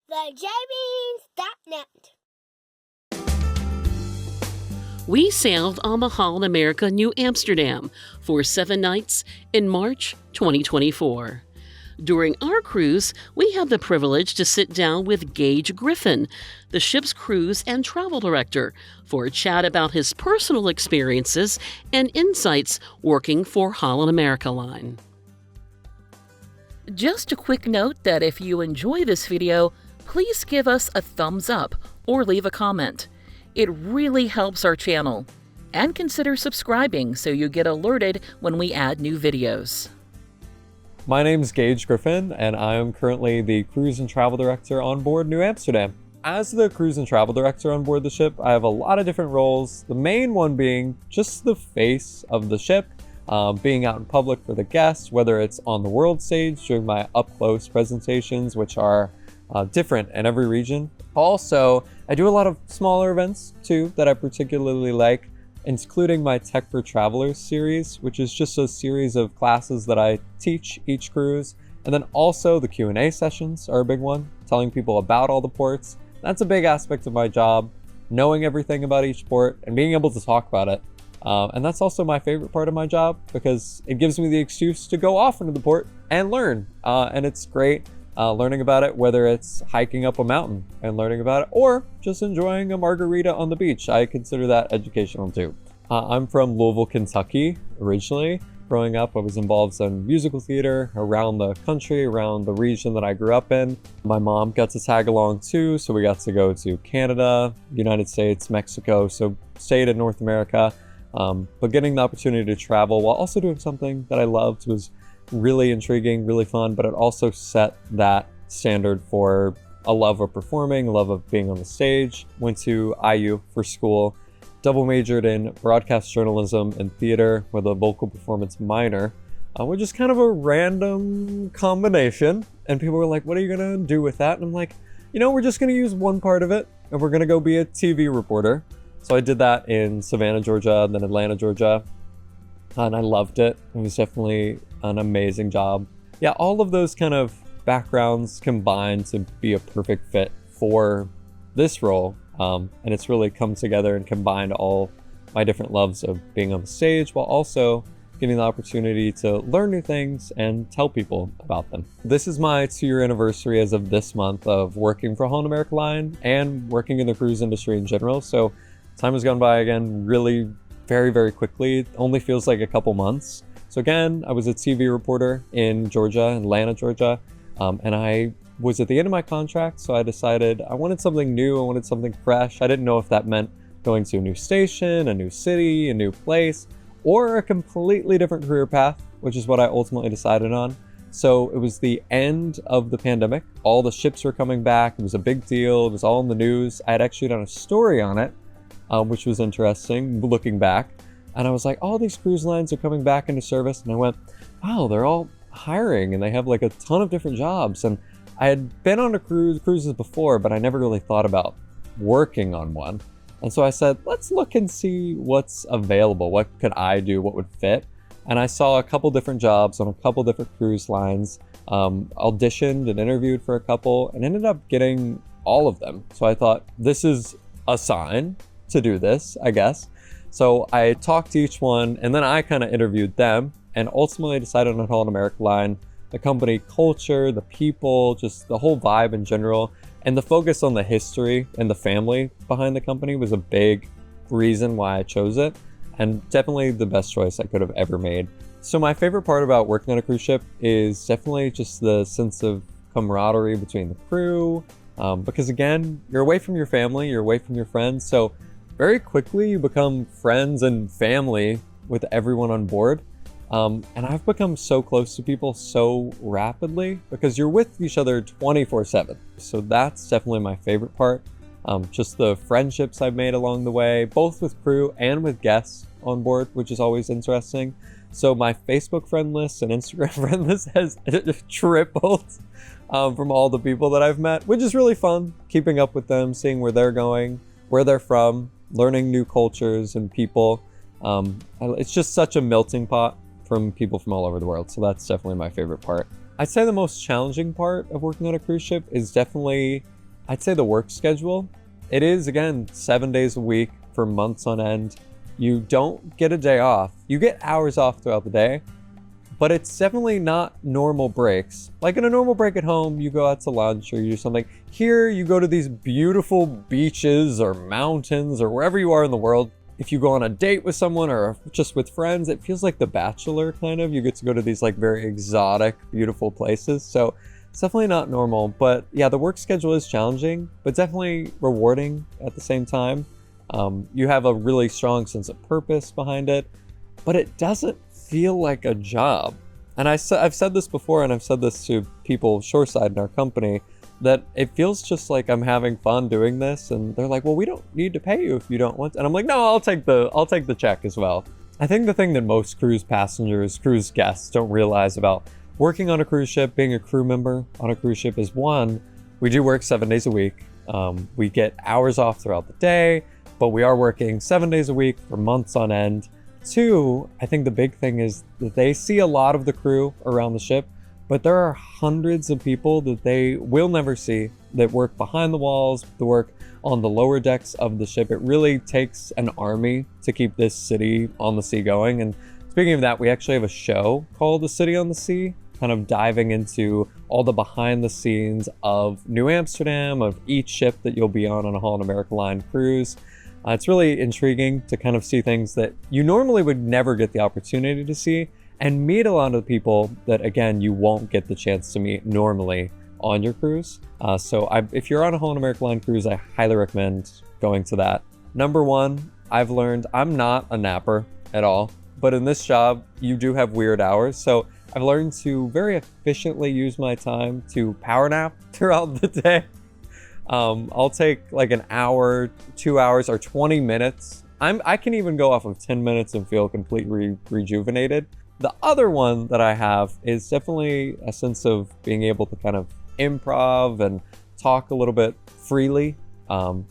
TheJamies.net. We sailed on the Holland America Niuew Amsterdam for 7 nights in March 2024. During our cruise, we had the privilege to sit down with Gage Griffin, the ship's cruise and travel director, for a chat about his personal experiences and insights working for Holland America Line. Just a quick note that if you enjoy this video, please give us a thumbs up or leave a comment. It really helps our channel. And consider subscribing so you get alerted when we add new videos. My name is Gage Griffin, and I am currently the Cruise and Travel Director on board Nieuw Amsterdam. As the Cruise and Travel Director on board the ship, I have a lot of different roles, the main one being just the face of the ship, being out in public for the guests, whether it's on the world stage during my up-close presentations, which are different in every region. Also, I do a lot of smaller events too that I particularly like, including my Tech for Travelers series, which is just a series of classes that I teach each cruise. And then also the Q&A sessions are a big one, telling people about all the ports. That's a big aspect of my job, knowing everything about each port and being able to talk about it. And that's also my favorite part of my job because it gives me the excuse to go off into the port and learn. And it's great learning about it, whether it's hiking up a mountain and learning about it or just enjoying a margarita on the beach. I consider that educational too. I'm from Louisville, Kentucky originally. Growing up, I was involved in musical theater around the country, around the region that I grew up in. My mom got to tag along too, so we got to go to Canada, United States, Mexico, so stayed in North America. But getting the opportunity to travel while also doing something that I loved was really intriguing, really fun, but it also set that standard for a love of performing, a love of being on the stage. Went to IU for school, double majored in broadcast journalism and theater with a vocal performance minor, which is kind of a random combination. And people were like, what are you gonna do with that? And I'm like, you know, we're just gonna use one part of it and we're gonna go be a TV reporter. So I did that in Savannah, Georgia, then Atlanta, Georgia, and I loved it. It was definitely an amazing job. Yeah, all of those kind of backgrounds combined to be a perfect fit for this role. And it's really come together and combined all my different loves of being on the stage while also getting the opportunity to learn new things and tell people about them. This is my 2-year anniversary as of this month of working for Holland America Line and working in the cruise industry in general. So time has gone by again really very, very quickly. It only feels like a couple months. So again, I was a TV reporter in Georgia, Atlanta, Georgia, and I was at the end of my contract, so I decided I wanted something new, I wanted something fresh. I didn't know if that meant going to a new station, a new city, a new place, or a completely different career path, which is what I ultimately decided on. So it was the end of the pandemic. All the ships were coming back. It was a big deal. It was all in the news. I had actually done a story on it, which was interesting looking back. And I was like, all these cruise lines are coming back into service. And I went, wow, they're all hiring and they have like a ton of different jobs. And I had been on cruises before, but I never really thought about working on one. And so I said, let's look and see what's available. What could I do? What would fit? And I saw a couple different jobs on a couple different cruise lines, auditioned and interviewed for a couple and ended up getting all of them. So I thought, this is a sign to do this, I guess. So I talked to each one and then I kind of interviewed them and ultimately decided on Holland America Line, the company culture, the people, just the whole vibe in general, and the focus on the history and the family behind the company was a big reason why I chose it, and definitely the best choice I could have ever made. So my favorite part about working on a cruise ship is definitely just the sense of camaraderie between the crew, because again, you're away from your family, you're away from your friends, so very quickly you become friends and family with everyone on board. And I've become so close to people so rapidly because you're with each other 24/7. So that's definitely my favorite part. Just the friendships I've made along the way, both with crew and with guests on board, which is always interesting. So my Facebook friend list and Instagram friend list has tripled from all the people that I've met, which is really fun, keeping up with them, seeing where they're going, where they're from, learning new cultures and people. It's just such a melting pot from people from all over the world. So that's definitely my favorite part. I'd say the most challenging part of working on a cruise ship is definitely I'd say the work schedule. It is, again, 7 days a week for months on end. You don't get a day off. You get hours off throughout the day, but it's definitely not normal breaks. Like in a normal break at home, you go out to lunch or you do something. Here, you go to these beautiful beaches or mountains or wherever you are in the world. If you go on a date with someone or just with friends, it feels like The Bachelor, kind of. You get to go to these like very exotic, beautiful places. So it's definitely not normal. But yeah, the work schedule is challenging, but definitely rewarding at the same time. You have a really strong sense of purpose behind it, but it doesn't feel like a job. And I've said this before, and I've said this to people shoreside in our company, that it feels just like I'm having fun doing this. And they're like, well, we don't need to pay you if you don't want to. And I'm like, no, I'll take the check as well. I think the thing that most cruise passengers, cruise guests don't realize about working on a cruise ship, being a crew member on a cruise ship is, one, we do work 7 days a week. We get hours off throughout the day, but we are working 7 days a week for months on end. Two, I think the big thing is that they see a lot of the crew around the ship, but there are hundreds of people that they will never see that work behind the walls, that work on the lower decks of the ship. It really takes an army to keep this city on the sea going. And speaking of that, we actually have a show called The City on the Sea, kind of diving into all the behind the scenes of New Amsterdam, of each ship that you'll be on a Holland America Line cruise. It's really intriguing to kind of see things that you normally would never get the opportunity to see, and meet a lot of the people that, again, you won't get the chance to meet normally on your cruise. If you're on a Holland America Line cruise, I highly recommend going to that. Number one, I've learned I'm not a napper at all, but in this job, you do have weird hours. So I've learned to very efficiently use my time to power nap throughout the day. I'll take like an hour, 2 hours, or 20 minutes. I can even go off of 10 minutes and feel completely rejuvenated. The other one that I have is definitely a sense of being able to kind of improv and talk a little bit freely.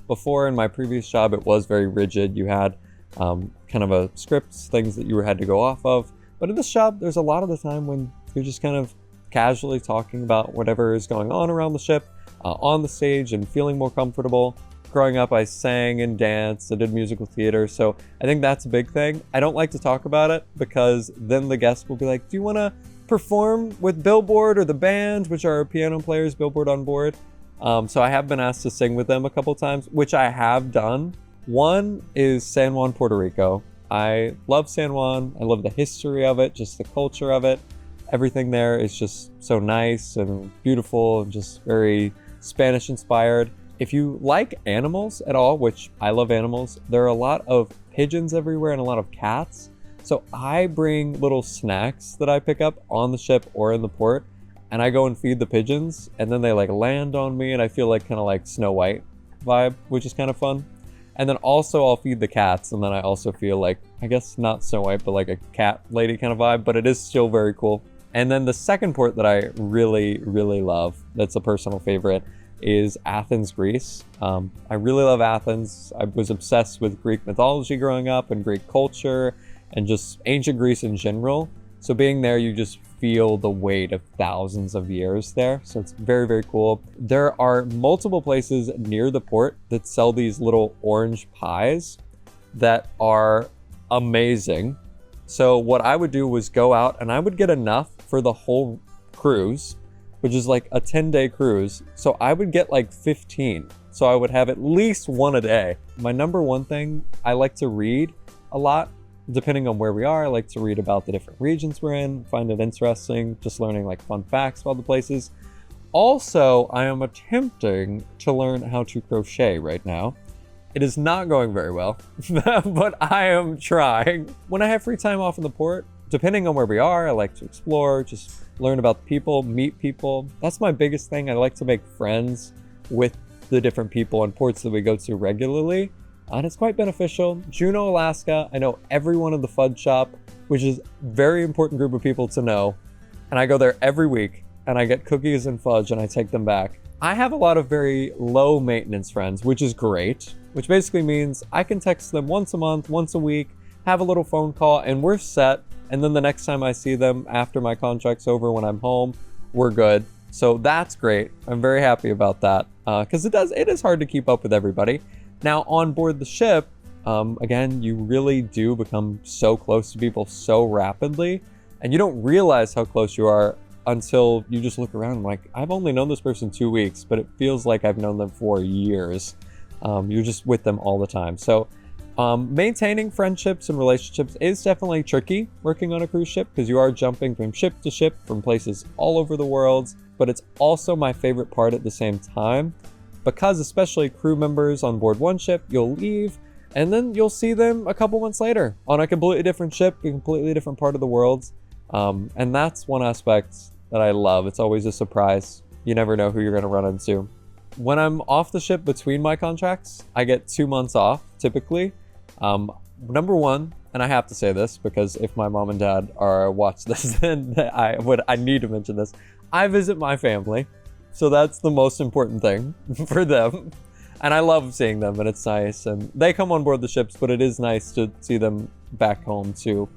Before, in my previous job, it was very rigid. You had kind of a script, things that you had to go off of. But in this job, there's a lot of the time when you're just kind of casually talking about whatever is going on around the ship, on the stage, and feeling more comfortable. Growing up, I sang and danced, I did musical theater, so I think that's a big thing. I don't like to talk about it because then the guests will be like, do you want to perform with Billboard or the band, which are piano players, Billboard on board? So I have been asked to sing with them a couple times, which I have done. One is San Juan, Puerto Rico. I love San Juan. I love the history of it, just the culture of it. Everything there is just so nice and beautiful and just very Spanish inspired. If you like animals at all, which I love animals, there are a lot of pigeons everywhere and a lot of cats. So I bring little snacks that I pick up on the ship or in the port, and I go and feed the pigeons, and then they like land on me, and I feel like kind of like Snow White vibe, which is kind of fun. And then also I'll feed the cats, and then I also feel like, I guess not Snow White, but like a cat lady kind of vibe, but it is still very cool. And then the second port that I really, really love, that's a personal favorite, is Athens, Greece. I really love Athens. I was obsessed with Greek mythology growing up and Greek culture and just ancient Greece in general. So being there, you just feel the weight of thousands of years there. So it's very, very cool. There are multiple places near the port that sell these little orange pies that are amazing. So what I would do was go out and I would get enough for the whole cruise, which is like a 10-day cruise. So I would get like 15. So I would have at least one a day. My number one thing, I like to read a lot. Depending on where we are, I like to read about the different regions we're in, find it interesting, just learning like fun facts about the places. Also, I am attempting to learn how to crochet right now. It is not going very well, but I am trying. When I have free time off in the port, depending on where we are, I like to explore, just learn about the people, meet people. That's my biggest thing. I like to make friends with the different people and ports that we go to regularly. And it's quite beneficial. Juneau, Alaska, I know everyone in the fudge shop, which is a very important group of people to know. And I go there every week and I get cookies and fudge and I take them back. I have a lot of very low maintenance friends, which is great, which basically means I can text them once a month, once a week, have a little phone call, and we're set. And then the next time I see them after my contract's over when I'm home, we're good. So that's great. I'm very happy about that because it is hard to keep up with everybody. Now on board the ship, again, you really do become so close to people so rapidly, and you don't realize how close you are until you just look around and like, I've only known this person 2 weeks, but it feels like I've known them for years. You're just with them all the time. So maintaining friendships and relationships is definitely tricky working on a cruise ship because you are jumping from ship to ship from places all over the world, but it's also my favorite part at the same time because especially crew members on board one ship, you'll leave and then you'll see them a couple months later on a completely different ship, a completely different part of the world. And that's one aspect that I love. It's always a surprise. You never know who you're going to run into. When I'm off the ship between my contracts, I get 2 months off typically. Number one, and I have to say this because if my mom and dad are watch this, then I need to mention this. I visit my family, so that's the most important thing for them. And I love seeing them, and it's nice. And they come on board the ships, but it is nice to see them back home too.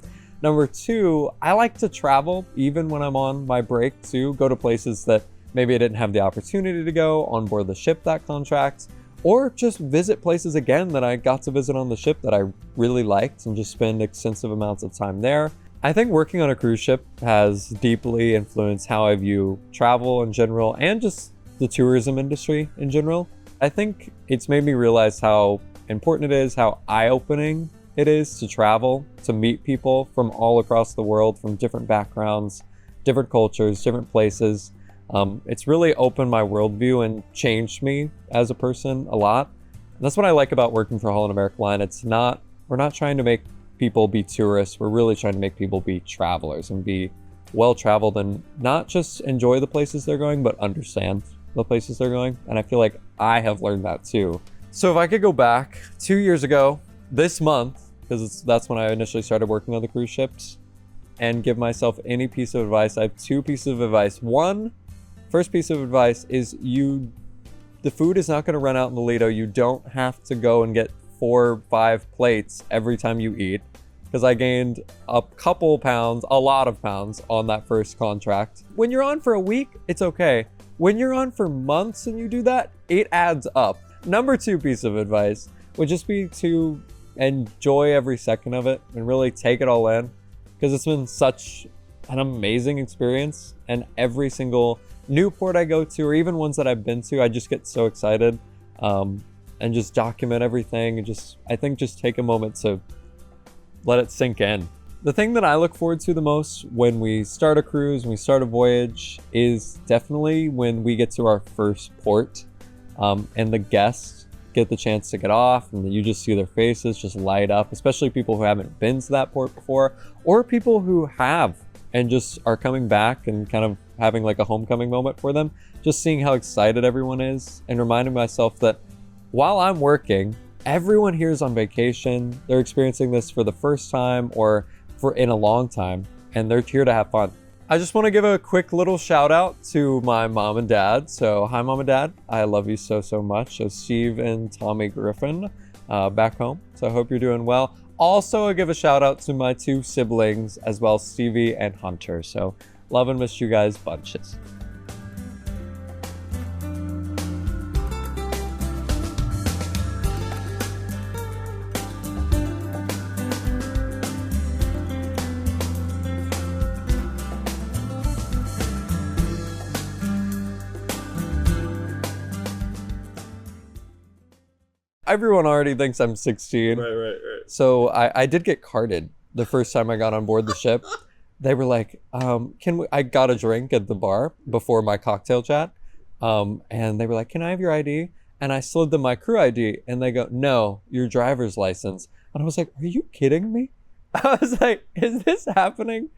Number two, I like to travel even when I'm on my break too, go to places that maybe I didn't have the opportunity to go on board the ship that contract, or just visit places again that I got to visit on the ship that I really liked and just spend extensive amounts of time there. I think working on a cruise ship has deeply influenced how I view travel in general and just the tourism industry in general. I think it's made me realize how important it is, how eye-opening it is to travel, to meet people from all across the world, from different backgrounds, different cultures, different places. It's really opened my worldview and changed me as a person a lot. And that's what I like about working for Holland America Line. We're not trying to make people be tourists. We're really trying to make people be travelers and be well-traveled and not just enjoy the places they're going, but understand the places they're going. And I feel like I have learned that too. So if I could go back 2 years ago, this month, because that's when I initially started working on the cruise ships, and give myself any piece of advice, I have 2 pieces of advice. First piece of advice is the food is not going to run out in the Lido. You don't have to go and get 4 or 5 plates every time you eat, because I gained a couple pounds, a lot of pounds on that first contract. When you're on for a week, it's okay. When you're on for months and you do that, it adds up. Number 2 piece of advice would just be to enjoy every second of it and really take it all in, because it's been such an amazing experience, and every single new port I go to, or even ones that I've been to, I just get so excited and just document everything and I think just take a moment to let it sink in. The thing that I look forward to the most when we start a cruise, when we start a voyage, is definitely when we get to our first port and the guests get the chance to get off and you just see their faces just light up, especially people who haven't been to that port before, or people who have and just are coming back and kind of having like a homecoming moment for them. Just seeing how excited everyone is and reminding myself that while I'm working, everyone here is on vacation. They're experiencing this for the first time or in a long time, and they're here to have fun. I just want to give a quick little shout out to my mom and dad. So hi, Mom and Dad. I love you so, so much. So Steve and Tommy Griffin back home. So I hope you're doing well. Also, I give a shout out to my 2 siblings as well, Stevie and Hunter. So love and miss you guys bunches. Everyone already thinks I'm 16. Right. So I did get carded the first time I got on board the ship. They were like, I got a drink at the bar before my cocktail chat. And they were like, can I have your ID? And I slid them my crew ID and they go, no, your driver's license. And I was like, are you kidding me? I was like, is this happening?